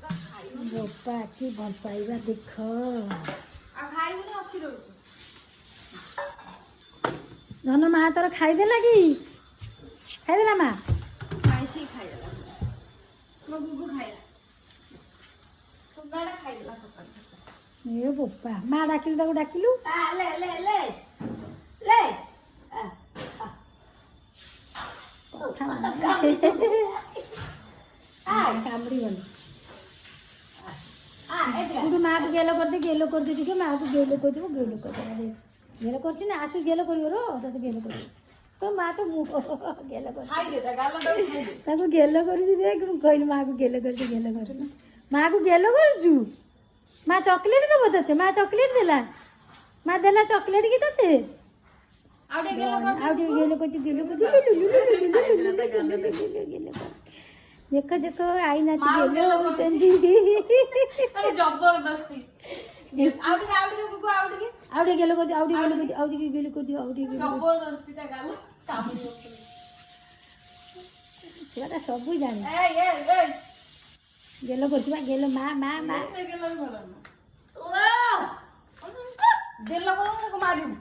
ବୋପା କି ଭଲ ପାଇବା ଦେଖ। ଧନ ମା ତୋର ଖାଇଦେଲା କି? ଖାଇଦେଲା ମା? ଏ ବୋପା ମା ଡାକିଲୁ ତାକୁ ଡାକିଲୁ। କାମୁଡ଼ିବନି। ତୁ ମା କୁ ଗେଲ କରିଦେ ଗେଲ କରିଦେ ଟିକେ ମା କୁ ଗେଲ କରିଦେବୁ ଗେଲ କରିଦେବ ଗେଲ କରୁଛି ନା ଆସୁ ଗେଲ କରିବ ର ତତେ ଗେଲ କରିବ ତ ମା ତ ମୁଁ ଗେଲ କରୁଛି ତାକୁ ଗେଲ କରିବି ଦେଖ ମୁଁ କହିଲି ମା କୁ ଗେଲ କରିଛି ଗେଲ କରୁଛି ମା କୁ ଗେଲ କରୁଛୁ। ମା ଚକଲେଟ ଦେବ ତତେ ମା ଚକଲେଟ ଦେଲା ମା ଦେଲା ଚକଲେଟ କି ତତେ ଆଉ ଟିକେ ଗେଲ କରୁଛି ଗେଲ କରୁଛି ଦେଖ ଦେଖ ଆଇ ନାଚ ଗେଲ ହଉଛନ୍ତି ଜବରଦସ୍ତି ଆଉ ଟିକେ ଗେଲ କରୁଛି ଆଉ ଟିକେ ଗେଲ କରୁଛି ଜବରଦସ୍ତି ଛୁଆଟା ସବୁ ଜାଣେ ଗେଲ କରୁଛି ବା ଗେଲ ମା ମା ମା ଗେଲ ବି ଭଲ ନୁହଁ। ଗେଲ କର ମାରିବୁ।